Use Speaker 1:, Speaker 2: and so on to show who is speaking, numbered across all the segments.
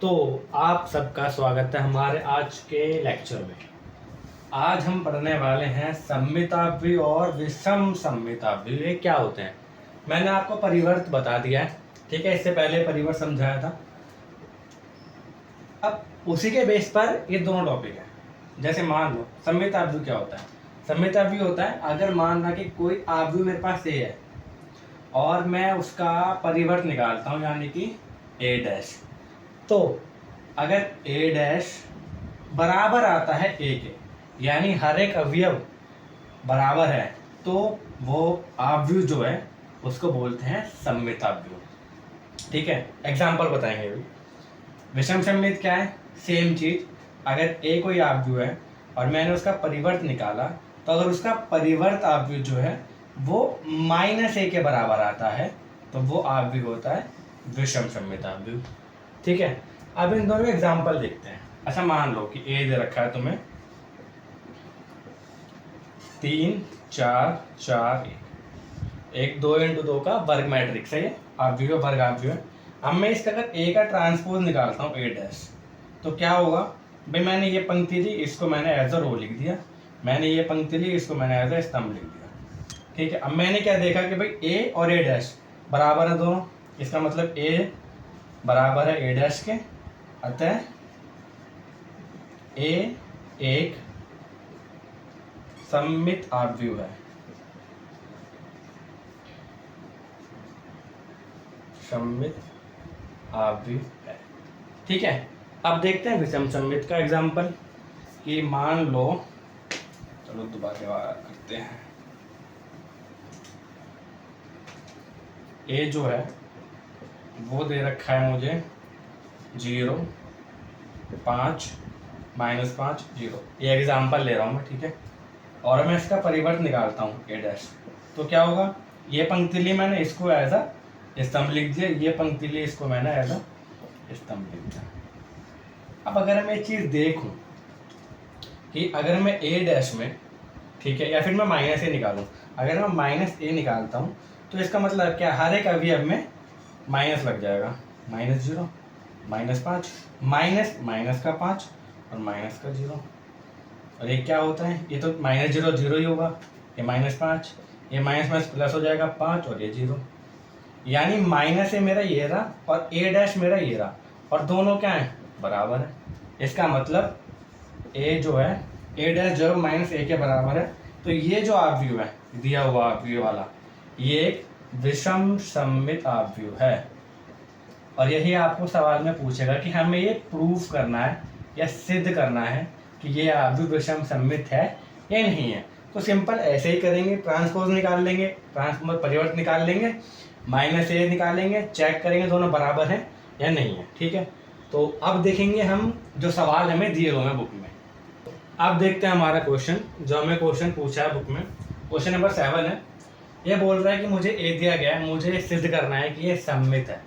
Speaker 1: तो आप सबका स्वागत है हमारे आज के लेक्चर में। आज हम पढ़ने वाले हैं सममिताव्यय और विषम सममिताव्यय। ये क्या होते हैं? मैंने आपको परिवर्त बता दिया है, ठीक है। इससे पहले परिवर्त समझाया था। अब उसी के बेस पर ये दोनों टॉपिक है। जैसे मान लो सममिताव्यय क्या होता है। सममिताव्यय होता है अगर मान लो कि कोई आव्यूह मेरे पास ए है और मैं उसका परिवर्त निकालता हूँ, यानी कि ए डैश। तो अगर ए डैश बराबर आता है ए के, यानी हर एक अवयव बराबर है, तो वो आव्यूह जो है उसको बोलते हैं सममिताव्यूह। ठीक है, एग्जाम्पल बताएंगे अभी। विषम सममित क्या है? सेम चीज। अगर ए कोई आव्यूह है और मैंने उसका परिवर्त निकाला, तो अगर उसका परिवर्त आव्यूह जो है वो -a के बराबर आता है, तो वो आव्यूह होता है विषम सममिताव्यूह। ठीक है, अब इन दोनों एग्जाम्पल देखते हैं। अच्छा, मान लो कि ए दे रखा है तुम्हें 3 4 4 1 2 × 2 का वर्ग मैट्रिक्स है। ये आव्यूह वर्ग आव्यूह है। अब मैं इसका अगर ए का ट्रांसपोज निकालता हूँ ए डैश, तो क्या होगा भाई? मैंने ये पंक्ति ली, इसको मैंने एज अ रो लिख दिया। मैंने ये पंक्ति ली, इसको मैंने एज अ स्तंभ लिख दिया। ठीक है, अब मैंने क्या देखा कि भाई ए और ए डैश बराबर है दोनों। इसका मतलब ए बराबर है ए डैश के, अतः ए एक सममित आव्यूह है। सममित आव्यूह है। ठीक है, अब देखते हैं विषम सममित का एग्जाम्पल। कि मान लो, चलो दोबारा करते हैं। ए जो है वो दे रखा है मुझे 0 5 -5 0। ये एग्जाम्पल ले रहा हूँ मैं, ठीक है। और मैं इसका परिवर्त निकालता हूँ ए डैश, तो क्या होगा? ये पंक्ति ली मैंने, इसको एज अ स्तंभ लिख दिया। ये पंक्ति ली, इसको मैंने एज अ स्तंभ लिख दिया। अब अगर मैं एक चीज देखूं कि अगर मैं ए डैश में, ठीक है, या फिर मैं -a निकालूं। अगर मैं -a निकालता हूं, तो इसका मतलब क्या? हर एक अवयव में माइनस लग जाएगा। -0 -5 माइनस का 5 और माइनस का 0। और ये क्या होता है? ये तो -0 0 ही होगा। ये -5, ये माइनस प्लस हो जाएगा 5 और ये 0। यानी -a मेरा ये रहा और a डैश मेरा ये रहा, और दोनों क्या है? बराबर है। इसका मतलब a जो है, a डैश जो -a के बराबर है, तो ये जो आव्यूह है दिया हुआ आव्यूह वाला, ये एक विषम सममित आव्यूह है। और यही आपको सवाल में पूछेगा कि हमें ये प्रूफ करना है या सिद्ध करना है कि ये आव्यूह विषम सममित है या नहीं है। तो सिंपल ऐसे ही करेंगे, ट्रांसपोज निकाल लेंगे, ट्रांसपोज परिवर्त निकाल लेंगे, -a निकालेंगे, चेक करेंगे दोनों बराबर हैं या नहीं है। ठीक है, तो अब देखेंगे हम जो सवाल हमें दिए हुए हैं बुक में। अब देखते हैं हमारा क्वेश्चन, जो हमें क्वेश्चन पूछा है बुक में। क्वेश्चन नंबर 7 है। ये बोल रहा है कि मुझे ए दिया गया है, मुझे सिद्ध करना है कि ये सममित है।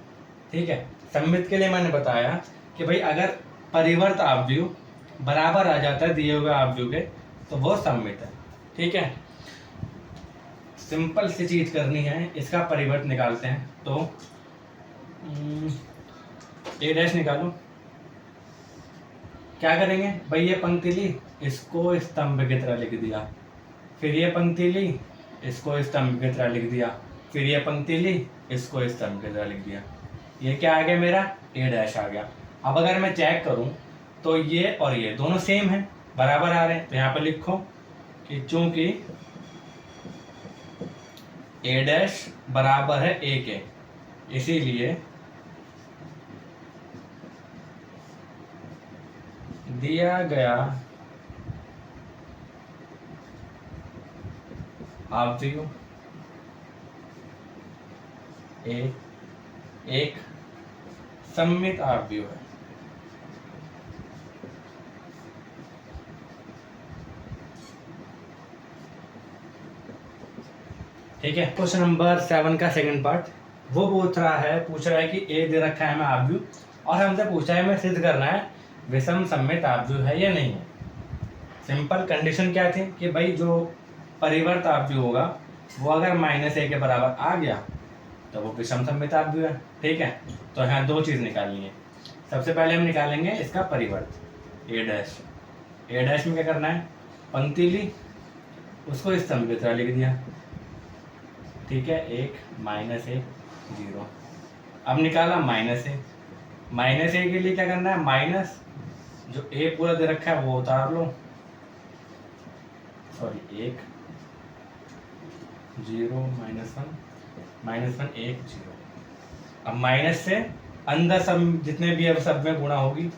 Speaker 1: ठीक है, सममित के लिए मैंने बताया कि भाई अगर परिवर्त आव्यूह बराबर आ जाता है दिए हुए आव्यूह के, तो वो सममित है। ठीक है, सिंपल सी चीज करनी है, इसका परिवर्त निकालते हैं। तो ए डैश निकालो। क्या करेंगे भाई? ये पंक्ति ली, इसको स्तंभ की तरह लिख दिया। फिर ये पंक्ति ली, इसको स्तंभ की तरह लिख दिया। फिर ये पंक्ति ली, इसको स्तंभ की तरह लिख दिया। ये क्या आ गया मेरा? ए डैश आ गया। अब अगर मैं चेक करूं, तो ये और ये दोनों सेम है, बराबर आ रहे हैं। तो यहाँ पर लिखो कि चूंकि ए डैश बराबर है ए के, इसीलिए दिया गया आव्यूह एक सममित आव्यूह है। ठीक है, क्वेश्चन नंबर 7 का सेकंड पार्ट वो पूछ रहा है कि ए दे रखा है हमें आव्यूह, और हमसे पूछा है हमें सिद्ध करना है विषम सममित आव्यूह है या नहीं है। सिंपल कंडीशन क्या थी कि भाई जो परिवर्त आव्यूह होगा वो अगर -a के बराबर आ गया, तो वो विषम सममित आव्यूह है। ठीक है, तो यहाँ दो चीज निकालनी है। सबसे पहले हम निकालेंगे इसका परिवर्त ए डैश। ए डैश में क्या करना है, पंक्ति ली, उसको स्तंभ की तरह लिख दिया, ठीक है, 1 -1 0। अब निकाला -a। -a के लिए क्या करना है, माइनस जो a पूरा दे रखा है वो उतार लो, सॉरी 1 0 -1 1 0। अब माइनस से अंदर सब जितने भी अब सब में गुणा होगी,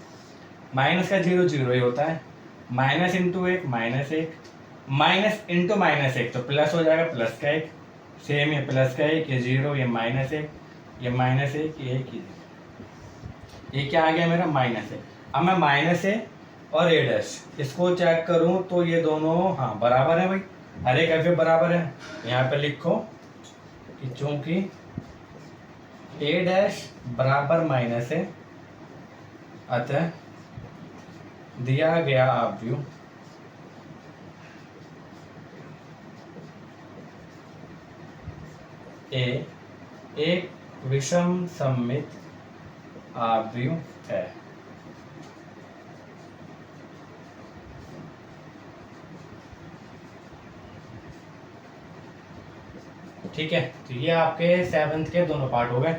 Speaker 1: माइनस का 0 0 ही होता है, माइनस इंटू 1 -1, माइनस इंटू -1 तो प्लस हो जाएगा, प्लस का 1, सेम ये प्लस का 1, ये 0, ये -1, ये -1, ये 1, ये क्या आ गया मेरा -1। अब मैं -a और a डैश इसको चेक करूं तो ये दोनों हाँ बराबर है भाई, हर एक अवयव बराबर है। यहाँ पे लिखो कि चूंकि a डैश बराबर -a, अतः दिया गया अवयव a एक विषम सममित अवयव है। ठीक है, तो ये आपके 7th के दोनों पार्ट हो गए।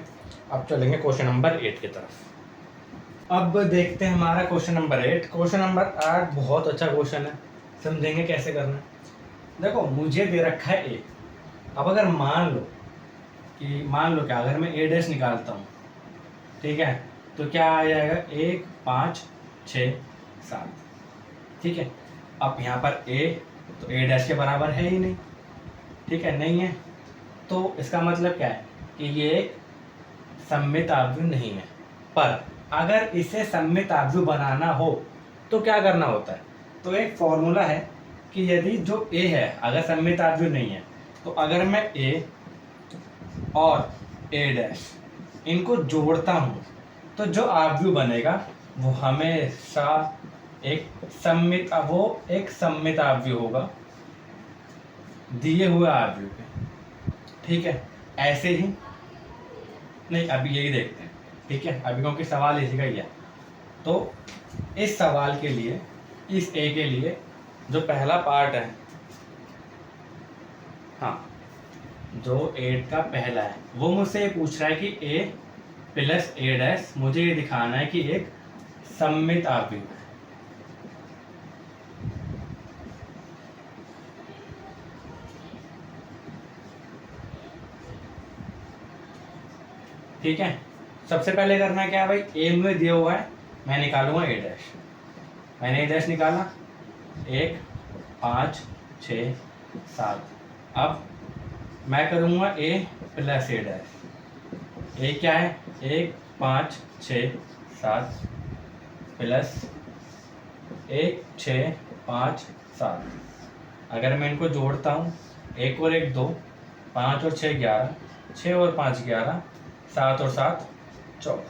Speaker 1: अब चलेंगे क्वेश्चन नंबर 8 की तरफ। अब देखते हैं हमारा क्वेश्चन नंबर 8। क्वेश्चन नंबर 8 बहुत अच्छा क्वेश्चन है, समझेंगे कैसे करना है। देखो मुझे दे रखा है a, अब अगर मान लो क्या, अगर मैं a डैश निकालता हूँ, ठीक है, तो क्या आ जाएगा 1 5 6 7, ठीक है। अब यहाँ पर a तो a डैश के बराबर है ही नहीं, ठीक है, नहीं है, तो इसका मतलब क्या है कि ये एक सममित अवयव नहीं है। पर अगर इसे सममित अवयव बनाना हो तो क्या करना होता है, तो एक फॉर्मूला है कि यदि जो a है अगर सममित अवयव नहीं है, तो अगर मैं a और a डैश इनको जोड़ता हूँ तो जो अवयव बनेगा वो हमेशा एक सममित अवयव होगा दिए हुए अवयव पे, ठीक है। ऐसे ही नहीं, अभी यही देखते हैं, ठीक है, अभी क्योंकि सवाल इसी का ही है। तो इस सवाल के लिए, इस a के लिए जो पहला पार्ट है, हाँ, जो 8 का पहला है, वो मुझसे ये पूछ रहा है कि a प्लस a डैश, मुझे ये दिखाना है कि एक सममित अवयव है। ठीक है, सबसे पहले करना क्या है भाई, a में दिया हुआ है, मैं निकालूंगा a डैश। मैंने a डैश निकाला, 1 5 6 7। अब मैं करूंगा a plus a dash. a क्या है, 1 5 6 7 प्लस 1 6 5 7। अगर मैं इनको जोड़ता हूँ, 1 और 1 2, 5 और 6 11, 6 और 5 11, 7 और 7 14।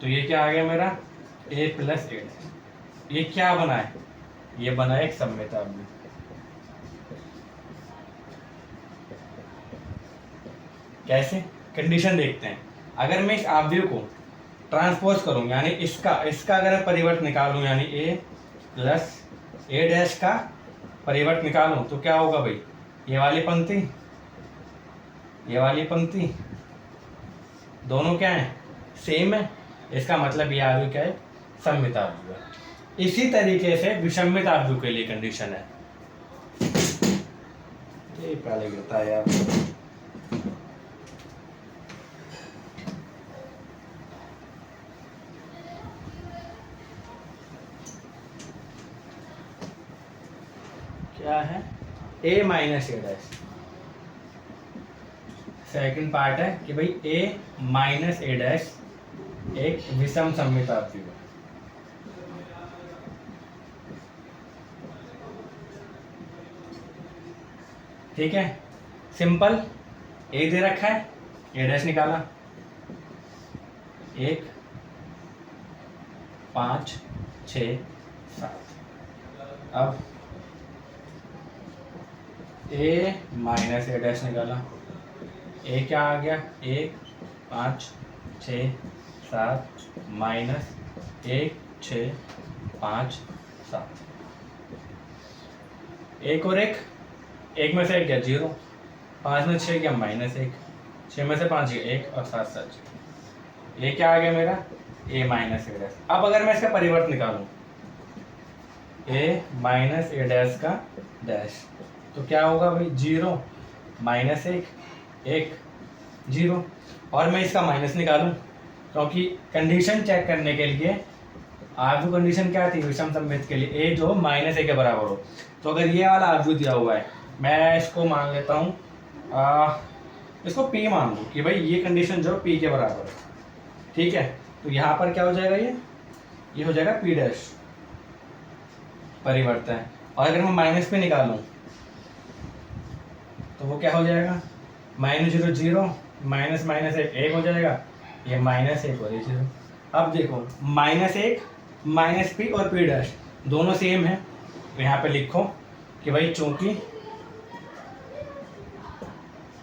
Speaker 1: तो ये क्या आ गया मेरा a प्लस a डैश। ये क्या बना है, ये बना है एक सममित अवयव। कैसे, कंडीशन देखते हैं। अगर मैं इस अवयव को ट्रांसपोज करूं, यानी इसका अगर मैं परिवर्त निकालूं, यानी a प्लस a डैश का परिवर्त निकालूं, तो क्या होगा भाई, ये वाली पंक्ति दोनों क्या है, सेम है। इसका मतलब ये अवयव क्या है, सममित अवयव है। इसी तरीके से विषमित अवयव के लिए कंडीशन है। ये पहले गिरता है यार, क्या है, a minus a dash. Second part है कि भाई a माइनस a डैश एक विषम सममित अवयव है। ठीक है, सिंपल, a दे रखा है, a डैश निकाला, 1 5 6 7। अब a माइनस a डैश निकाला, a क्या आ गया, 1 5 6 7 माइनस 1 6 5 7, एक और एक में से एक गया 0, 5 में 6 गया -1, 6 में से 5 गया 1 और 7 7 0। ये क्या आ गया मेरा a माइनस ए डैश। अब अगर मैं इसका परिवर्त निकालूं a माइनस ए डैश का डैश, तो क्या होगा भाई 0 -1 1 0। और मैं इसका माइनस निकालूं, क्योंकि कंडीशन चेक करने के लिए आव्यू कंडीशन क्या थी विषम सममित के लिए, a जो -a के बराबर हो। तो अगर ये वाला आव्यू दिया हुआ है, मैं इसको मान लेता हूँ, इसको p मान लूँ कि भाई ये कंडीशन जो p के बराबर है, ठीक है। तो यहाँ पर क्या हो जाएगा, ये हो जाएगा p डैश परिवर्तन। और अगर मैं माइनस पे निकालूं तो वो क्या हो जाएगा, -0 0, माइनस माइनस एक हो जाएगा, ये -1 और ये 0। अब देखो -1 -p और p डैश दोनों सेम है, तो यहाँ पे लिखो कि भाई चूंकि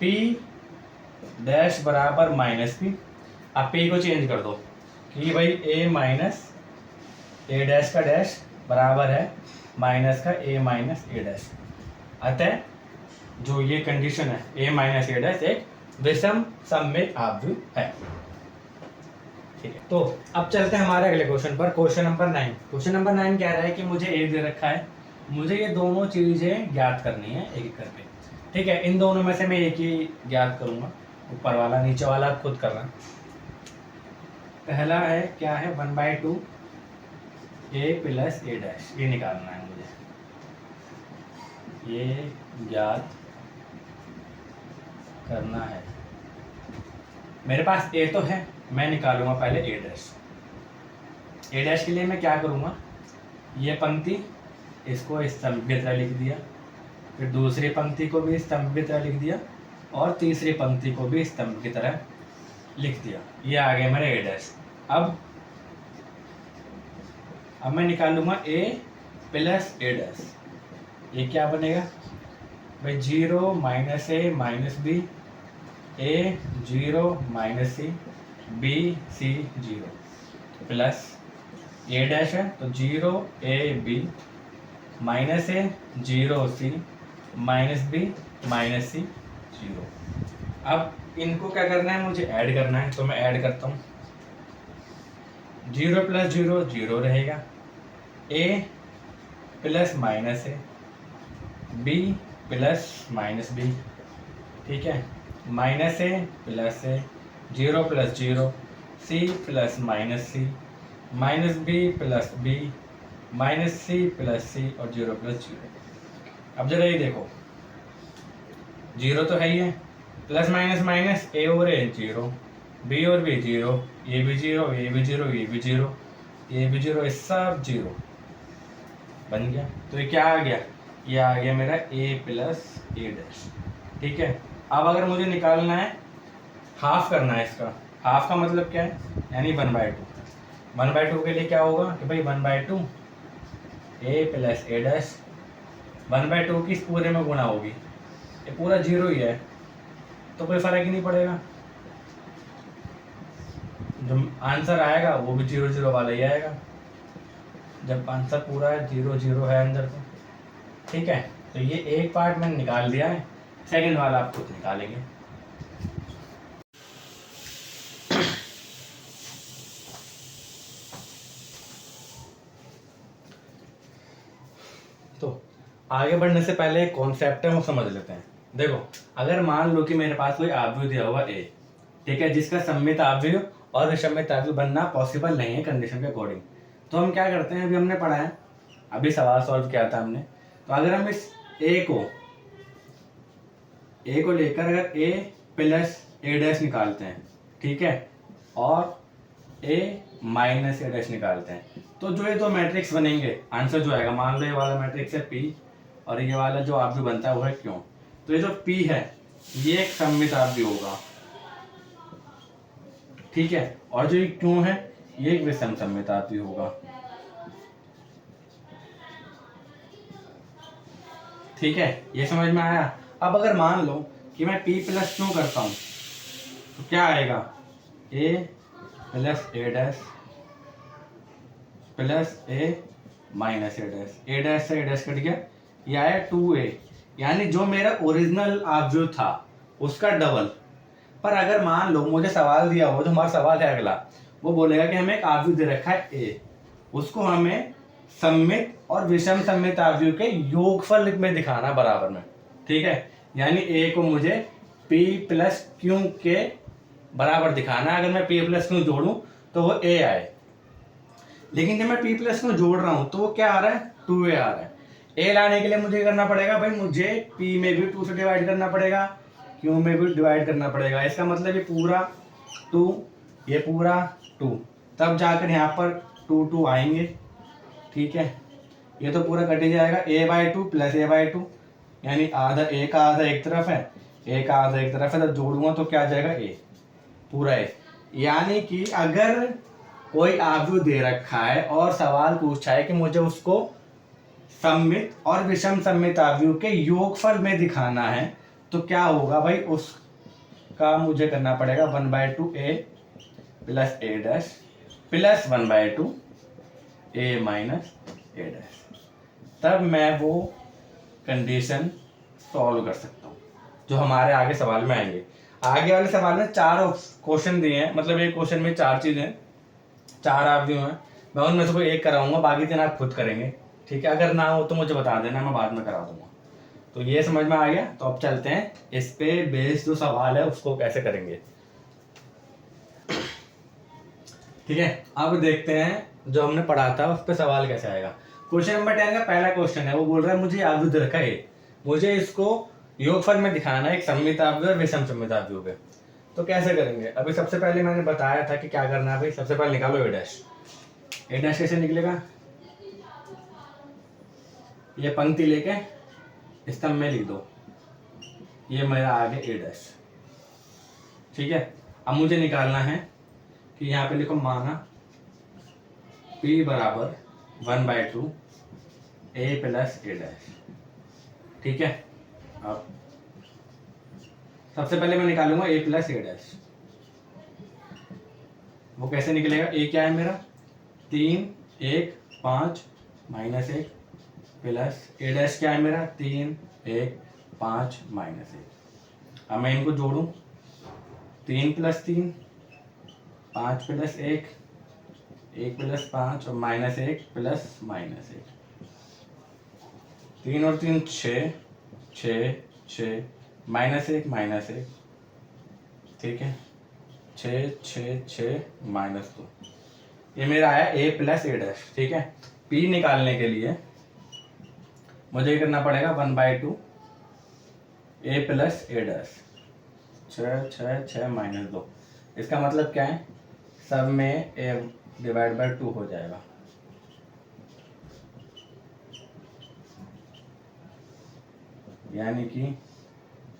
Speaker 1: p डैश बराबर -p, अब p को चेंज कर दो कि भाई a माइनस ए डैश का डैश बराबर है माइनस का a माइनस ए डैश। अतः जो ये कंडीशन है a माइनस ए डैश एक विषम सममित आव्यूह है, ठीक है। तो अब चलते हैं हमारे अगले क्वेश्चन पर, क्वेश्चन नंबर 9। क्वेश्चन नंबर 9 कह रहा है कि मुझे a दे रखा है, मुझे ये दोनों चीजें ज्ञात करनी है एक एक करके, ठीक है। इन दोनों में से मैं एक ही ज्ञात करूंगा, ऊपर वाला नीचे वाला आप खुद करना। पहला है क्या है 1/2 a प्लस ए डैश, ये निकालना है मुझे, ये ज्ञात करना है। मेरे पास a तो है, मैं निकालूंगा पहले ए डैश। ए डैश के लिए मैं क्या करूंगा, ये पंक्ति इसको स्तंभ की तरह लिख दिया, फिर दूसरी पंक्ति को भी स्तंभ की तरह लिख दिया, और तीसरी पंक्ति को भी स्तंभ की तरह लिख दिया। ये आ गया मेरा ए डैश। अब मैं निकालूंगा a प्लस ए डैश। ये क्या बनेगा भाई 0 -a -b, a 0 -c, b c 0 plus A dash है तो 0 a b minus a 0 c minus b minus c 0। अब इनको क्या करना है, मुझे ऐड करना है, तो मैं ऐड करता हूँ। 0 + 0 0 रहेगा, a plus minus a, b plus minus b, ठीक है, -a plus a, 0 + 0, c plus minus c, -b plus b, -c plus c और 0 + 0। अब जरा ये देखो 0 तो है ही है, प्लस माइनस माइनस a और a 0, b और b 0, ये भी 0, ये भी 0, ये भी 0, ये भी 0, ये सब 0 बन गया। तो ये क्या आ गया, ये आ गया मेरा a प्लस ए डैश, ठीक है। अब अगर मुझे निकालना है, हाफ करना है इसका, हाफ का मतलब क्या है, यानी 1/2। 1/2 के लिए क्या होगा कि भाई 1/2 a प्लस ए डैश, 1/2 की इस पूरे में गुणा होगी, ये पूरा 0 ही है तो कोई फर्क ही नहीं पड़ेगा, जो आंसर आएगा वो भी 0 0 वाला ही आएगा, जब आंसर पूरा है 0 0 है अंदर तो, ठीक है। तो ये एक पार्ट मैंने निकाल दिया है, सेकंड वाला आप खुद निकालेंगे। तो आगे बढ़ने से पहले एक कॉन्सेप्ट है वो समझ लेते हैं। देखो अगर मान लो कि मेरे पास कोई आव्यूह दिया हुआ a, ठीक है, जिसका सममित आव्यूह और विषमित आव्यूह बनना पॉसिबल नहीं है कंडीशन के अकॉर्डिंग, तो हम क्या करते हैं, अभी हमने पढ़ा है, अभी सवाल सॉल्व किया था हमने। तो अगर हम इस a को लेकर अगर a प्लस ए डैश निकालते हैं, ठीक है, और a माइनस ए डैश निकालते हैं, तो जो ये दो मैट्रिक्स बनेंगे, आंसर जो आएगा, मान लो ये वाला मैट्रिक्स है p और ये वाला जो आव्यूह बनता है वो है क्यों, तो ये जो p है ये एक सममित आव्यूह होगा, ठीक है, और जो ये क्यों है ये एक विषम सममित आव्यूह होगा, ठीक है, ये समझ में आया। अब अगर मान लो कि मैं p प्लस क्यों करता हूं तो क्या आएगा, a plus A dash plus A minus A dash से ए डैश कट गया, ये आया 2a, यानी जो मेरा ओरिजिनल आव्यूह था उसका डबल। पर अगर मान लो मुझे सवाल दिया हो, जो हमारा सवाल है अगला, वो बोलेगा कि हमें एक आव्यूह दे रखा है ए, उसको हमें सममित और विषम सममित आव्यूह के योगफल में दिखाना बराबर में, ठीक है। यानी ए को मुझे p प्लस क्यू के बराबर दिखाना है। अगर मैं p प्लस क्यू जोड़ूं तो वो a आए, लेकिन जब मैं p प्लस क्यू जोड़ रहा हूं तो वो क्या आ रहा है, 2a आ रहा है। a लाने के लिए मुझे करना पड़ेगा भाई, मुझे p में भी 2 से डिवाइड करना पड़ेगा, q में भी डिवाइड करना पड़ेगा। इसका मतलब ये पूरा 2, ये पूरा 2, तब जाकर यहाँ पर 2 2 आएंगे, ठीक है। ये तो पूरा कट ही जाएगा, a/2 प्लस a/2, यानी आधा a का आधा एक तरफ है, a का आधा एक तरफ है, तो जोड़ूंगा तो क्या आ जाएगा a, पूरा a। यानी कि अगर कोई आव्यूह दे रखा है और सवाल पूछा है कि मुझे उसको सममित और विषम सममित आव्यूह के योगफल में दिखाना है, तो क्या होगा भाई, उसका मुझे करना पड़ेगा 1/2 a plus a dash plus 1/2 a minus a dash, तब मैं वो कंडीशन सॉल्व कर सकता हूँ जो हमारे आगे सवाल में आएंगे। आगे वाले सवाल में 4 क्वेश्चन दिए हैं, मतलब एक क्वेश्चन में 4 चीजें, 4 आव्यूह हैं, मैं उनमें से कोई एक कराऊंगा, बाकी 3 आप खुद करेंगे, ठीक है। अगर ना हो तो मुझे बता देना, मैं बाद में करा दूंगा। तो ये समझ में आ गया, तो अब चलते हैं इस पे बेस्ड जो सवाल है उसको कैसे करेंगे, ठीक है। अब देखते हैं जो हमने पढ़ा था उस पर सवाल कैसे आएगा। क्वेश्चन नंबर 10 का पहला क्वेश्चन है, वो बोल रहा है मुझे आव्यूह दे रखा है, मुझे इसको योगफल में दिखाना है एक सममित आव्यूह और विषम सममित आव्यूह पे, तो कैसे करेंगे। अभी सबसे पहले मैंने बताया था कि क्या करना है भाई, सबसे पहले निकालो ए डैश। ए डैश कैसे निकलेगा, ये पंक्ति लेके स्तंभ में लिख दो, ये मेरा आगे ए डैश, ठीक है। अब मुझे निकालना है कि यहाँ पे लिखो माना p बराबर 1/2 a प्लस a डैश, ठीक है। अब सबसे पहले मैं निकालूंगा a प्लस a डैश, वो कैसे निकलेगा, a क्या है मेरा 3 1 5 माइनस 1 प्लस a डैश क्या है मेरा 3 1 5 माइनस 1। अब मैं इनको जोड़ूं, 3 प्लस 3 5 प्लस 1 1 प्लस 5 और माइनस 1 प्लस माइनस 1, 3 और 3 6 6 6 माइनस 1 माइनस 1, ठीक है, 6 6 6 माइनस 2, ये मेरा आया a प्लस a डैश, ठीक है। p निकालने के लिए मुझे करना पड़ेगा 1/2 a plus a dash, 6 6 6 minus 2, इसका मतलब क्या है, सब में a डिवाइड बाय 2 हो जाएगा, यानी कि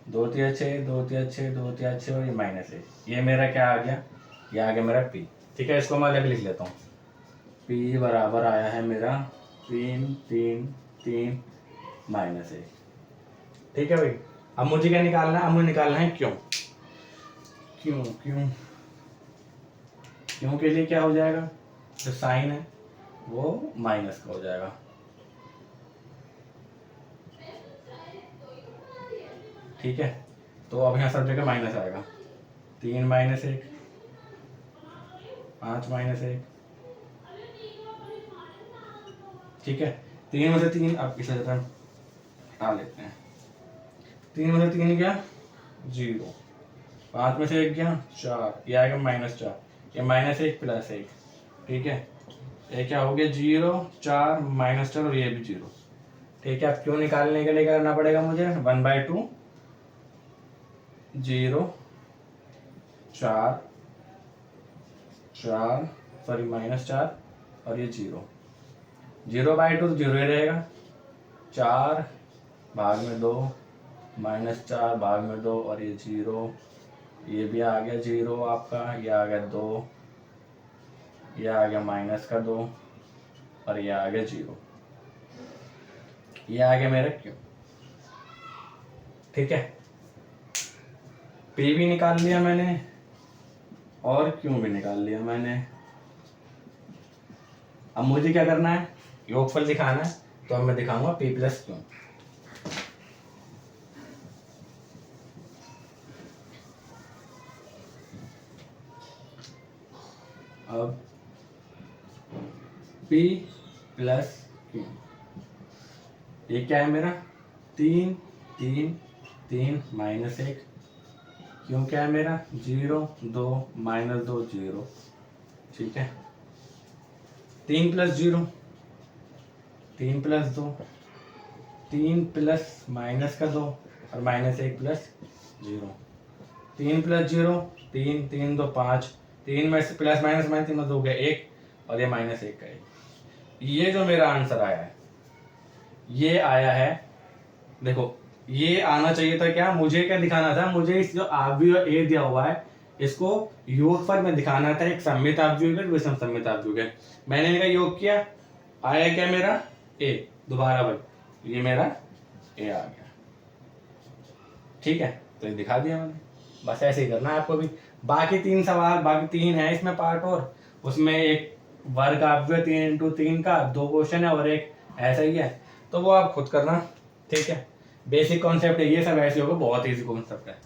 Speaker 1: 2 3 6 2 3 6 2 3 6 और ये माइनस 1, ये मेरा क्या आ गया, ये आ गया मेरा p, ठीक है। इसको मैं अलग लिख लेता हूँ, p बराबर आया है मेरा 3 3 3 माइनस 1, ठीक है भाई। अब मुझे क्या निकालना है, अब मुझे निकालना है क्यों, क्यों क्यों क्यों के लिए क्या हो जाएगा, जो साइन है वो माइनस का हो जाएगा, ठीक है। तो अब यहाँ सब जगह माइनस आएगा, 3 माइनस 1 5 माइनस 1, ठीक है। 3 में से 3 अब इसे हटा लेते हैं, 3 में से 3 गया 0, 5 में से 1 गया 4, ये आएगा -4, ये -1 प्लस 1, ठीक है। ये क्या हो गया 0 4 -4 और ये भी 0, ठीक है। अब क्यों निकालने के लिए क्या करना पड़ेगा मुझे, 1/2 0 4 4 सॉरी -4 और ये 0 0/2 तो 0 ही रहेगा, 4 भाग में 2 -4 भाग में 2 और ये 0, ये भी आ गया 0 आपका, ये आ गया 2, ये आ गया -2 और ये आ गया 0, ये आ गया मेरा क्यों, ठीक है। p भी निकाल लिया मैंने और क्यों भी निकाल लिया मैंने। अब मुझे क्या करना है, योगफल दिखाना है, तो अब मैं दिखाऊंगा p प्लस क्यू। अब p प्लस क्यू, ये क्या है मेरा 3 3 3 माइनस 1, क्यों क्या है मेरा 0 2 माइनस 2 0, ठीक है। 3 प्लस 0 3 प्लस 2 3 प्लस माइनस का 2 और माइनस 1 प्लस 0, 3 प्लस 0 3 3 2 5, 3 में से प्लस माइनस माइनस 3 में 2 हो गया 1 और ये माइनस 1 का 1। ये जो मेरा आंसर आया है, ये आया है, देखो ये आना चाहिए था क्या, मुझे क्या दिखाना था, मुझे इस जो अवयव ए दिया हुआ है इसको योगफल में दिखाना था, एक सममित अवयव है विषम सममित अवयव है। मैंने इनका योग किया, आया क्या मेरा ए, दोबारा भाई ये मेरा ए आ गया, ठीक है। तो ये दिखा दिया मैंने, बस ऐसे ही करना है आपको भी। बाकी 3 सवाल, बाकी 3 है इसमें पार्ट, और उसमें एक वर्ग अवयव 3x3 का 2 क्वेश्चन है और एक ऐसा ही है, तो वो आप खुद करना, ठीक है। बेसिक कॉन्सेप्ट है ये सब, ऐसे होगा, बहुत इजी कॉन्सेप्ट है।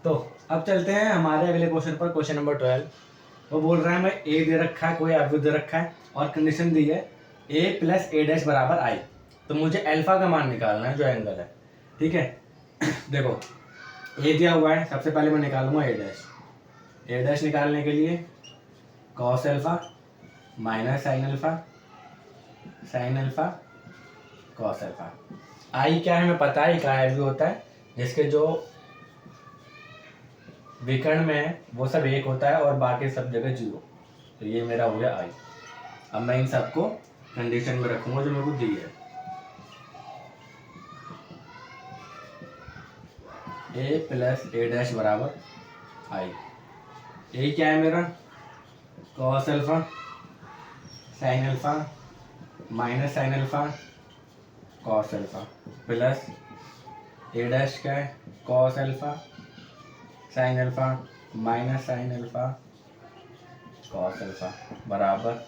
Speaker 1: तो अब चलते हैं हमारे अगले क्वेश्चन पर, क्वेश्चन नंबर 12। वो बोल रहा है मैं ए दे रखा है, कोई अवयव दे रखा है और कंडीशन दी है a प्लस ए डैश बराबर आई, तो मुझे अल्फा का मान निकालना है जो एंगल है, ठीक है। देखो ए दिया हुआ है, सबसे पहले मैं निकालूंगा ए डैश। ए डैश निकालने के लिए cos alpha minus sine alpha cos alpha. I क्या है हमें पता है, क्या भी होता है जिसके जो विकर्ण में है वो सब 1 होता है और बाकी सब जगह 0, तो ये मेरा हो गया आई। अब मैं इन सबको कंडीशन में रखूंगा जो मेरे को दी है, ए प्लस ए डैश बराबर आई। ए क्या है मेरा cos alpha sine alpha minus sine alpha cos alpha plus A dash क्या है cos alpha sine alpha minus sine alpha cos alpha बराबर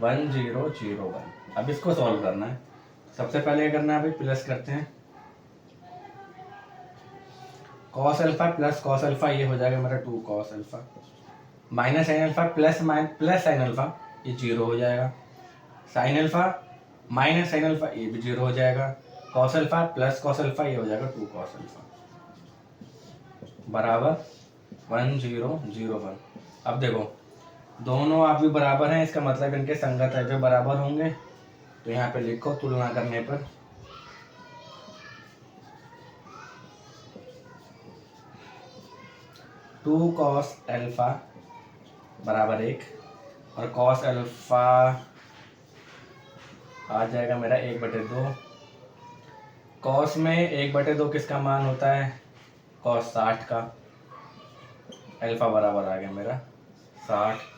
Speaker 1: 1 0 0 1। अब इसको सॉल्व करना है, सबसे पहले क्या करना है भाई, प्लस करते हैं cos alpha plus cos alpha, ये हो जाएगा मेरा 2 cos alpha minus sine alpha plus sine alpha, ये 0 हो जाएगा। Sign alpha minus sine alpha, ये भी 0 हो जाएगा। Cos alpha plus cos alpha, ये हो जाएगा 2 कॉस अल्फा बराबर 1 0 0 1। अब देखो दोनों आप भी बराबर हैं, इसका मतलब इनके संगत है जो बराबर होंगे, तो यहाँ पे लिखो तुलना करने पर टू कॉस अल्फा बराबर 1 और कॉस अल्फा आ जाएगा मेरा 1/2। कॉस में 1/2 किसका मान होता है, कॉस 60 का, अल्फा बराबर आ गया मेरा 60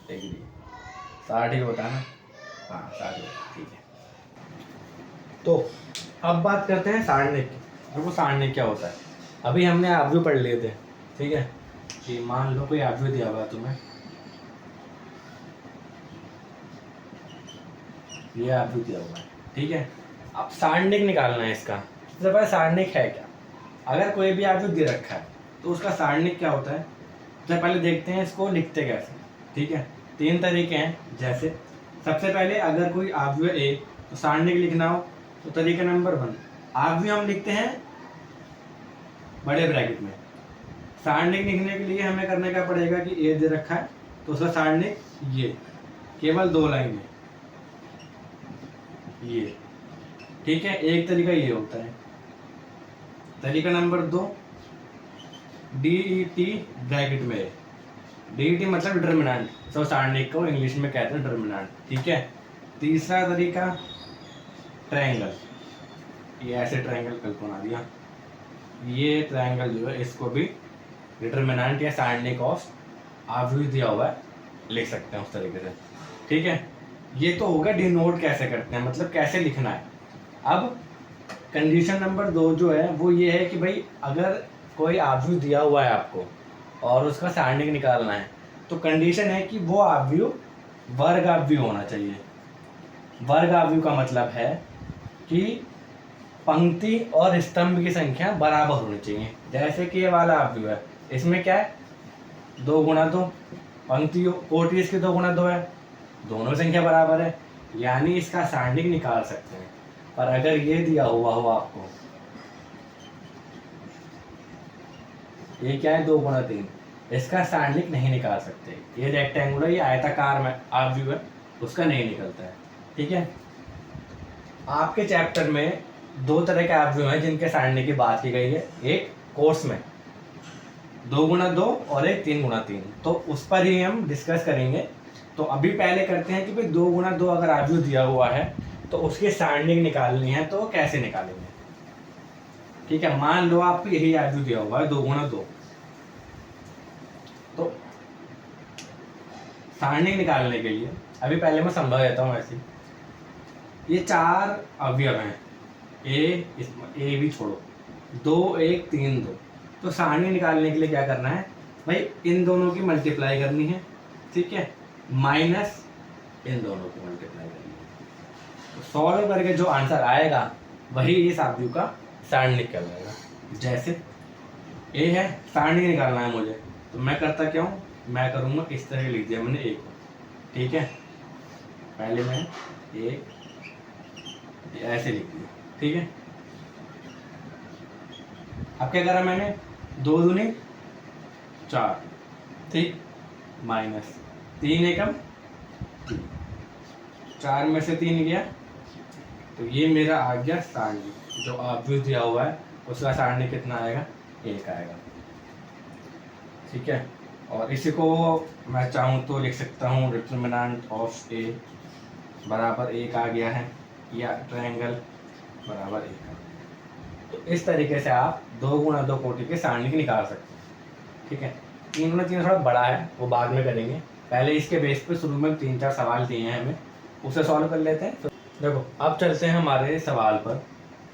Speaker 1: डिग्री, 60 ही होता है ना, हाँ 60, ठीक है। तो अब बात करते हैं सारणिक की। देखो सारणिक क्या होता है, अभी हमने अवयव पढ़ लिए थे, ठीक है, कि मान लो कोई अवयव दिया हुआ तुम्हें, ये अवयव दिया हुआ है, ठीक है। अब सारणिक निकालना है इसका। सबसे पहले सारणिक है क्या, अगर कोई भी अवयव दे रखा है तो उसका सारणिक क्या होता है, सबसे पहले देखते हैं इसको लिखते कैसे, ठीक है। 3 तरीके हैं, जैसे सबसे पहले अगर कोई अवयव ए तो सारणिक लिखना हो तो तरीका नंबर 1, अवयव हम लिखते हैं बड़े ब्रैकेट में। सारणिक लिखने के लिए हमें करने का पड़ेगा कि ए दे रखा है तो उसका सारणिक ये केवल 2 लाइन है, ये, ठीक है। एक तरीका ये होता है। तरीका नंबर 2, DET ब्रैकेट में, DET मतलब डिटरमिनेंट, तो सारणिक को इंग्लिश में कहते हैं डिटरमिनेंट, ठीक है। तीसरा तरीका ट्रायंगल, ये ऐसे ट्रायंगल कल बना दिया, ये ट्रायंगल जो है इसको भी डिटरमिनेंट या सारणिक ऑफ अवयव दिया हुआ है लिख सकते हैं उस तरीके से, ठीक है। ये तो होगा डिनोट कैसे करते हैं, मतलब कैसे लिखना है। अब कंडीशन नंबर 2 जो है वो ये है कि भाई अगर कोई अवयव दिया हुआ है आपको और उसका सारणिक निकालना है, तो कंडीशन है कि वो अवयव वर्ग आव्यूह होना चाहिए। वर्ग आव्यूह का मतलब है कि पंक्ति और स्तंभ की संख्या बराबर होनी चाहिए। जैसे कि ये वाला आव्यूह है, इसमें क्या है 2 गुणा 2, पंक्ति कोटि इसके 2 गुणा 2 है, दोनों संख्या बराबर है, यानी इसका सारणिक निकाल सकते हैं। पर अगर ये दिया हुआ हो आपको, ये क्या है 2 गुणा 3, इसका सारणिक नहीं निकाल सकते। ये रेक्टेंगुलर, ये आयताकार में आव्यूह है, उसका नहीं निकलता है। ठीक है, आपके चैप्टर में 2 तरह के आव्यूह हैं जिनके सारणिक की बात की गई है, एक कोर्स में 2 गुणा 2 और एक 3 गुणा 3, तो उस पर ही हम डिस्कस करेंगे। तो अभी पहले करते हैं कि भाई 2 गुणा 2 अगर आव्यूह दिया हुआ है तो उसकी सारणिक निकालनी है, तो कैसे निकालेंगे। ठीक है, मान लो आपको यही आव्यूह दिया हुआ है 2 गुणा 2, तो सारणिक निकालने के लिए अभी पहले मैं समझा देता हूँ। ऐसे ये 4 अवयव हैं, ए भी छोड़ो, 2 1 3 2, तो सारणी निकालने के लिए क्या करना है भाई, इन दोनों की मल्टीप्लाई करनी है। ठीक है, माइनस इन दोनों की मल्टीप्लाई करनी है, तो सॉल्व करके जो आंसर आएगा वही इस आव्यूह का सारणिक कहलाएगा। जैसे ए है, सारणी निकालना है मुझे, तो मैं करता क्या हूँ, मैं करूँगा इस तरह लिख दिया मैंने ए को। ठीक है, पहले मैं ए ऐसे लिख दिया। ठीक है, अब क्या करा मैंने, 2 दूनी 4, ठीक, माइनस 3 एकम 3, 4 में से 3 गया, तो ये मेरा आ गया सारणी। जो आव्यूह दिया हुआ है उसका सारणी कितना आएगा, 1 आएगा। ठीक है, और इसी को मैं चाहूँ तो लिख सकता हूँ डिटरमिनेंट ऑफ ए बराबर 1 आ गया है, या ट्रायंगल बराबर 1 आ गया। तो इस तरीके से आप 2 गुणा 2 कोटि के सारणिक निकाल सकते हैं। ठीक है, 3 गुणा 3 थोड़ा बड़ा है, वो बाद में करेंगे, पहले इसके बेस पे शुरू में 3-4 सवाल दिए हैं हमें, उसे सॉल्व कर लेते हैं। तो देखो अब चलते हैं हमारे सवाल पर।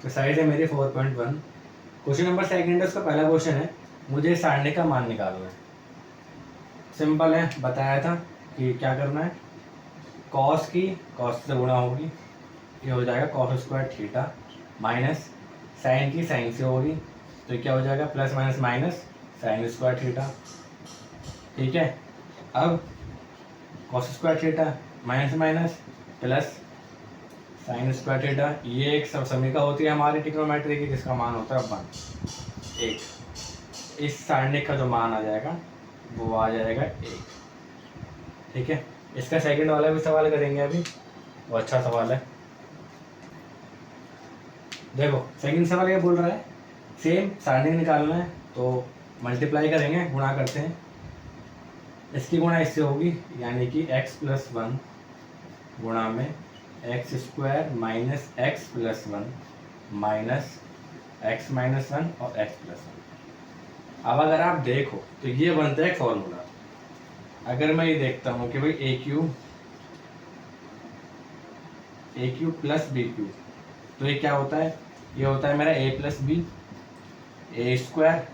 Speaker 1: तो साइड है मेरी 4.1, क्वेश्चन नंबर सेकंड है, उसका पहला क्वेश्चन है मुझे सारणिक का मान निकालना है। सिंपल है, बताया था कि क्या करना है, कॉस की कॉस से गुणा होगी, ये हो जाएगा cos square theta, minus sine की साइन से होगी, तो क्या हो जाएगा plus minus minus sine square theta. ठीक है, अब cos square theta minus minus plus sine square theta, ये एक सब समीकरण होती है हमारी ट्रिग्नोमेट्री की, जिसका मान होता है 1। इस सारणिक का जो मान आ जाएगा वो आ जाएगा 1। ठीक है, इसका सेकंड वाला भी सवाल करेंगे अभी, वो अच्छा सवाल है। देखो सेकंड सवाल ये बोल रहा है सेम सारणिक निकालना है, तो मल्टीप्लाई करेंगे, गुणा करते हैं, इसकी गुणा इससे होगी, यानी कि x + 1 गुणा में x square minus x plus 1 minus x minus 1 और x प्लस 1। अब अगर आप देखो तो ये बनता है एक फॉर्मूला। अगर मैं ये देखता हूँ कि भाई ए क्यू प्लस बी क्यू, तो ये क्या होता है, ये होता है मेरा a plus B, A square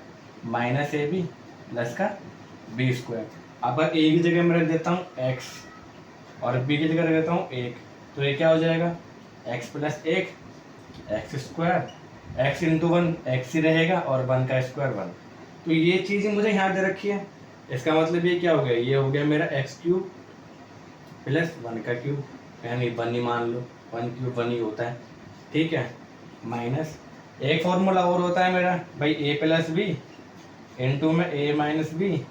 Speaker 1: minus A B plus का बी स्क्वायर। अब अगर ए की जगह मैं रख देता हूँ x और बी की जगह रख देता हूँ 1, तो ये क्या हो जाएगा x plus 1 x square, x into 1 x ही रहेगा और 1 का स्क्वायर 1। तो ये चीज़ मुझे यहाँ दे रखी है, इसका मतलब ये क्या हो गया, ये हो गया मेरा x क्यूब प्लस 1 का क्यूब, यानी 1 ही मान लो, 1 क्यूब 1 ही होता है। ठीक है, माइनस एक फॉर्मूला और होता है मेरा भाई a प्लस बी इंटू में a माइनस बी,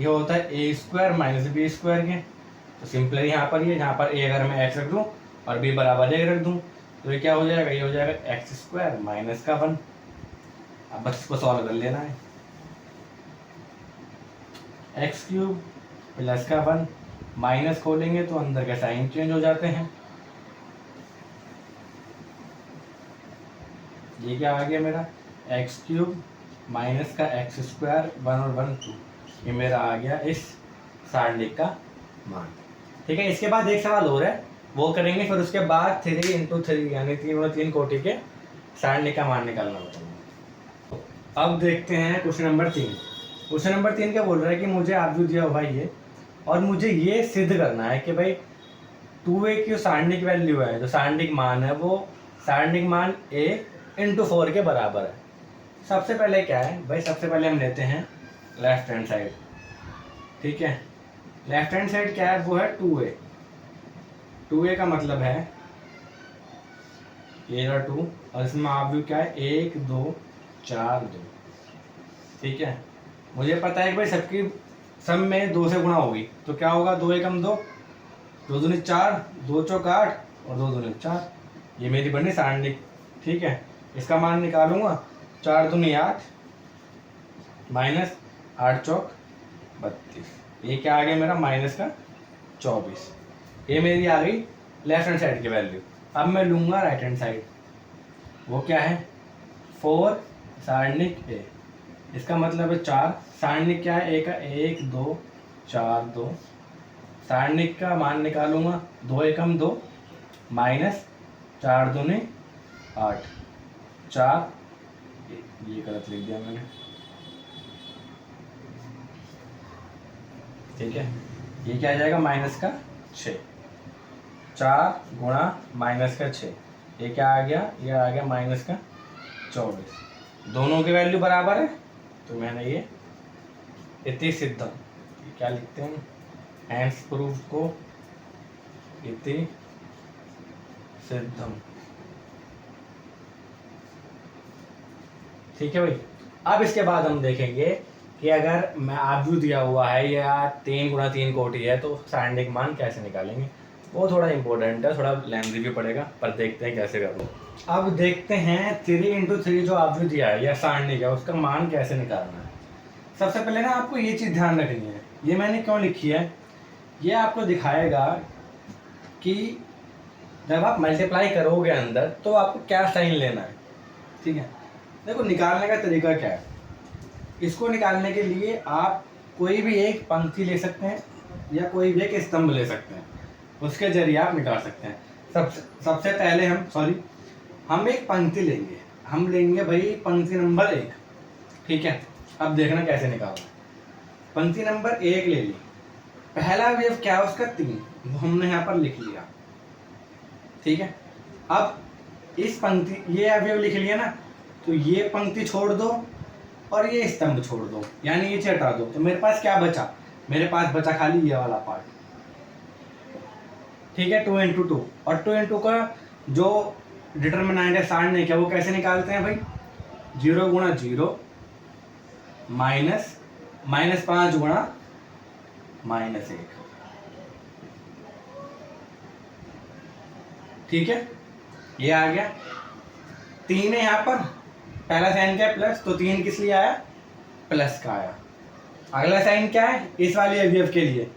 Speaker 1: ये होता है ए स्क्वायर माइनस बी स्क्वायर के। तो सिंपली यहाँ पर ये, यहाँ पर a अगर मैं x रख दूँ और b बराबर 1 रख दूँ, तो ये क्या हो जाएगा, ये हो जाएगा एक्स स्क्वायर माइनस का 1। अब बस इसको सॉल्व कर लेना है, एक्स क्यूब प्लस का 1 माइनस खोलेंगे तो अंदर के साइन चेंज हो जाते हैं। ये क्या आ गया मेरा, एक्स क्यूब माइनस का एक्स स्क्वायर 1 और 1 2, ये मेरा आ गया इस सारणिक का मान। ठीक है, इसके बाद एक सवाल और है, वो करेंगे, फिर उसके बाद 3 इंटू 3 यानी 3 कोटि के सारणिक का मान निकालना होता है। अब देखते हैं क्वेश्चन नंबर 3। क्वेश्चन नंबर 3 क्या बोल रहा है कि मुझे आव्यूह दिया हुआ ये और मुझे ये सिद्ध करना है कि भाई 2a की जो सारणिक वैल्यू है, जो सारणिक मान है, वो सारणिक मान a इंटू 4 के बराबर है। सबसे पहले क्या है भाई, सबसे पहले हम लेते हैं लेफ्ट हैंड साइड। ठीक है, लेफ्ट हैंड साइड क्या है, वो है 2a। 2a का मतलब है ये रहा 2 और इसमें आप भी क्या है 1 2 4 2। ठीक है, मुझे पता है कि भाई सबकी सब में 2 से गुणा होगी, तो क्या होगा 2 एकम 2, 2 दूनी 4, 2 चौक 8 और 2 दूनी 4। ये मेरी बनी सारणिक। ठीक है, इसका मान निकालूंगा, 4 दूनी 8 माइनस 8 चौक 32। ये क्या आ गया मेरा माइनस का 24। ये मेरी आ गई लेफ्ट हैंड साइड की वैल्यू। अब मैं लूंगा राइट हैंड साइड, वो क्या है 4 सारणिक ए, इसका मतलब है 4। सारणिक क्या है ए का, 1 2 4 2। सारणिक का मान निकालूंगा, 2 एकम 2 माइनस 4 दूनी 8 4, ये गलत लिख दिया मैंने। ठीक है, ये क्या आ जाएगा माइनस का 6, 4 गुणा माइनस का 6, ये क्या आ गया, ये आ गया माइनस का 24। दोनों की वैल्यू बराबर है, तो मैंने ये इति सिद्धम, ये क्या लिखते हैं, हैंस प्रूफ को इति सिद्धम। ठीक है भाई, अब इसके बाद हम देखेंगे कि अगर मैं आव्यू दिया हुआ है या 3 गुणा 3 कोटि है तो सारणिक मान कैसे निकालेंगे। वो थोड़ा इंपॉर्टेंट है, थोड़ा लेंथी भी पड़ेगा, पर देखते हैं कैसे करना। अब देखते हैं 3 इंटू 3 जो आव्यू दिया है या सारणिक है, उसका मान कैसे निकालना है। सबसे पहले ना आपको ये चीज़ ध्यान रखनी है, ये मैंने क्यों लिखी है, ये आपको दिखाएगा कि जब आप मल्टीप्लाई करोगे अंदर तो आपको क्या साइन लेना है। ठीक है, देखो निकालने का तरीका क्या है, इसको निकालने के लिए आप कोई भी एक पंक्ति ले सकते हैं या कोई भी एक स्तंभ ले सकते हैं, उसके जरिए आप निकाल सकते हैं। सबसे पहले हम एक पंक्ति लेंगे, हम लेंगे भाई पंक्ति नंबर 1। ठीक है, अब देखना कैसे निकालना। पंक्ति नंबर 1 ले ली, पहला अवयव क्या है उसका 3, वो हमने यहाँ पर लिख लिया। ठीक है, अब इस पंक्ति ये अवयव लिख लिया ना, तो ये पंक्ति छोड़ दो और ये स्तंभ छोड़ दो, यानी ये हटा दो, तो मेरे पास क्या बचा, मेरे पास बचा खाली ये वाला पार्ट। ठीक है, 2 इंटू 2, और 2 इंटू का जो डिटर्मिनेंट है सारणिक है, वो कैसे निकालते हैं भाई, 0 गुणा 0 माइनस 5 गुणा -1। ठीक है, ये आ गया। 3 है यहाँ पर, पहला साइन क्या है प्लस, तो 3 किस लिए आया, प्लस का आया। अगला साइन क्या है इस वाले अवयव के लिए,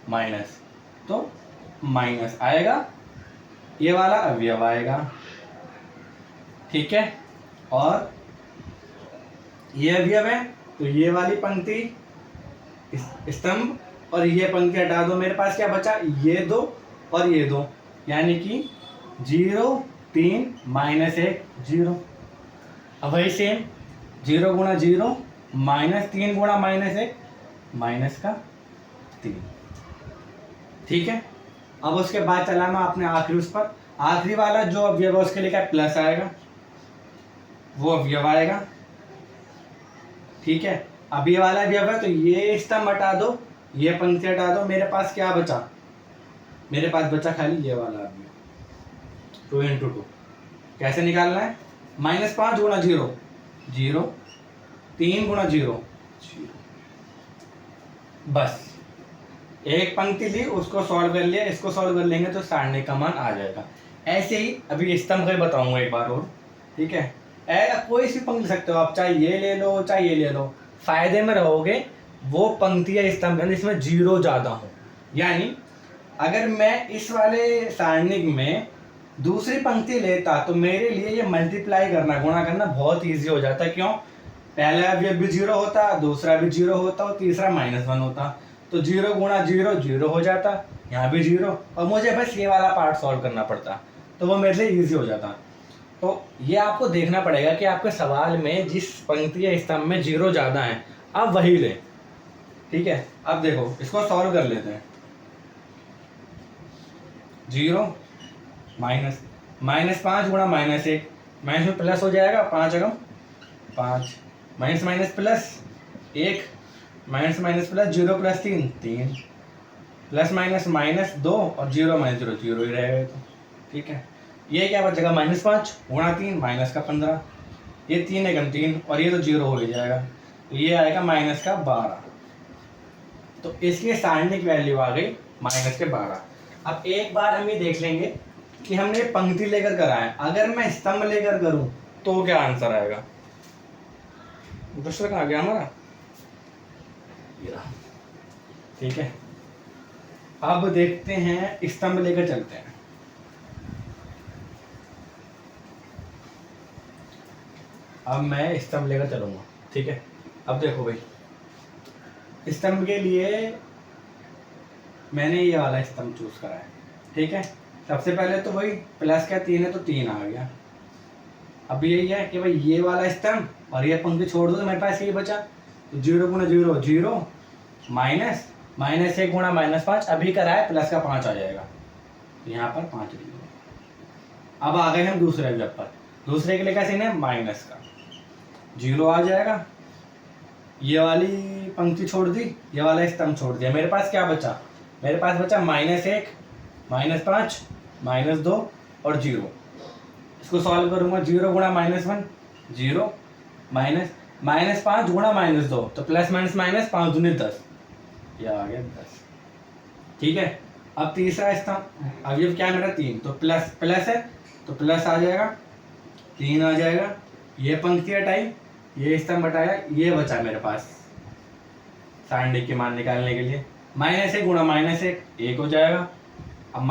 Speaker 1: माइनस, तो माइनस आएगा, ये वाला अवयव आएगा। ठीक है, और ये अवयव है तो ये वाली पंक्ति स्तंभ और ये पंक्ति हटा दो, मेरे पास क्या बचा, ये 2 और ये 2, यानी कि 0 3 -1 0। अब वही सेम 0 गुणा 0 -3 गुणा -1 माइनस का 3। ठीक है, अब उसके बाद चलाना आपने आखिरी उस पर, आखिरी वाला जो अवयव है उसके लिए क्या प्लस आएगा, वो अवयव आएगा। ठीक है, अब ये वाला अवयव है तो ये स्तंभ हटा दो, ये पंक्ति हटा दो, मेरे पास क्या बचा, मेरे पास बचा खाली ये वाला अवयव। 2 इंटू 2 कैसे निकालना है, -5 गुणा 0 0, 3 गुणा 0 0। बस एक पंक्ति ली, उसको सॉल्व कर लिया, इसको सॉल्व कर लेंगे तो सारणिक का मान आ जाएगा। ऐसे ही अभी स्तंभ का बताऊंगा एक बार और। ठीक है, कोई सी पंक्ति सकते हो आप, चाहे ये ले लो चाहे ये ले लो, फायदे में रहोगे वो पंक्ति या स्तंभ जिसमें 0 ज़्यादा हो। यानी अगर मैं इस वाले सारणिक में दूसरी पंक्ति लेता तो मेरे लिए ये मल्टीप्लाई करना, गुणा करना बहुत ईजी हो जाता। क्यों, पहला अवयव भी 0 होता, दूसरा भी 0 होता और तीसरा -1 होता, तो 0 गुणा 0 0 हो जाता, यहाँ भी 0, और मुझे बस ये वाला पार्ट सॉल्व करना पड़ता, तो वो मेरे लिए ईजी हो जाता। तो ये आपको देखना पड़ेगा कि आपके सवाल में जिस पंक्ति या स्तंभ में 0 ज़्यादा है आप वही लें। ठीक है, अब देखो इसको सॉल्व कर लेते हैं। 0 -5 गुणा -1, माइनस में प्लस हो जाएगा, 5 अगम 5, minus minus plus 1, minus minus plus 0 plus 3 3, plus minus minus 2 और 0 माइनस 0 0 ही रहेगा तो। ठीक है, ये क्या बचेगा -5 गुणा 3 माइनस का 15, ये 3 एकम 3 और ये तो 0 हो ही जाएगा, तो ये आएगा माइनस का 12। तो इसकी सारणिक वैल्यू आ गई माइनस के 12। अब एक बार हम ये देख लेंगे कि हमने पंक्ति लेकर करा है, अगर मैं स्तंभ लेकर करूं तो क्या आंसर आएगा। दूसरा कहाँ गया हमारा, ठीक है। अब देखते हैं, स्तंभ लेकर चलते हैं। अब मैं स्तंभ लेकर चलूंगा, ठीक है। अब देखो भाई, स्तंभ के लिए मैंने ये वाला स्तंभ चूज करा है, ठीक है। सबसे पहले तो भाई प्लस का 3 है तो 3 आ गया। अब यही है कि भाई ये वाला स्तंभ और ये पंक्ति छोड़ दो तो मेरे पास ये बचा, तो 0 गुणा 0 0, माइनस -1 गुणा -5, अभी करा है प्लस का 5 आ जाएगा, तो यहाँ पर 5 लिख दो। अब आ गए हम दूसरे जब पर, दूसरे के लिए क्या सीन है, माइनस का 0 आ जाएगा, ये वाली पंक्ति छोड़ दी, ये वाला स्तंभ छोड़ दिया, मेरे पास क्या बचा, मेरे पास बचा -1 -5 -2 और 0। इसको सॉल्व करूंगा, 0 गुणा -1 0, -5 गुणा -2 तो प्लस माइनस माइनस 5 दूनी 10, ये आ गया 10। ठीक है, अब तीसरा स्तंभ, अब ये क्या है मेरा 3, तो प्लस प्लस है तो प्लस आ जाएगा, 3 आ जाएगा, ये पंक्ति हटाई, ये स्तंभ हटाया, ये बचा मेरे पास सारणी की मान निकालने के लिए। -1 गुणा -1 1 हो जाएगा, अब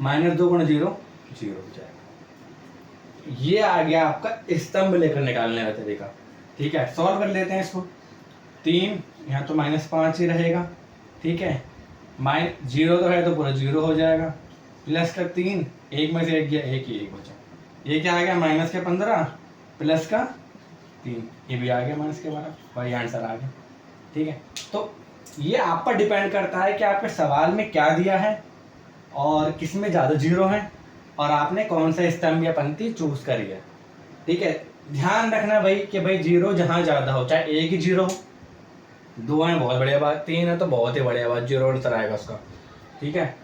Speaker 1: -2 गुणा 0 0 हो जाएगा। ये आ गया आपका स्तंभ लेकर निकालने का तरीका। ठीक है, सॉल्व कर लेते हैं इसको। 3 यहाँ तो -5 ही रहेगा, ठीक है, 0 तो है तो पूरा 0 हो जाएगा, प्लस का 3, 1 में से 1 गया, 1 ही 1 बचा, ये क्या आ गया -15 प्लस का 3, ये भी आ गया -12, वही आंसर आ गया। ठीक है, तो ये आप पर डिपेंड करता है कि आपके सवाल में क्या दिया है और किस में ज़्यादा 0 है और आपने कौन सा स्तंभ या पंक्ति चूज करी है। ठीक है, ध्यान रखना भाई कि भाई 0 जहाँ ज़्यादा हो, चाहे एक ही 0 हो, 2 है बहुत बढ़िया बात, 3 है तो बहुत ही बढ़िया बात, 0 आंसर आएगा उसका। ठीक है,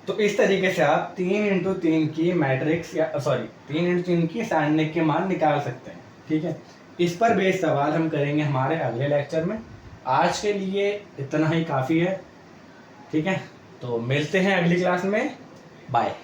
Speaker 1: तो इस तरीके से आप 3x3 की मैट्रिक्स या 3x3 की सारणिक के मान निकाल सकते हैं। ठीक है, इस पर बेस्ड सवाल हम करेंगे हमारे अगले लेक्चर में। आज के लिए इतना ही काफ़ी है। ठीक है, तो मिलते हैं अगली क्लास में, बाय।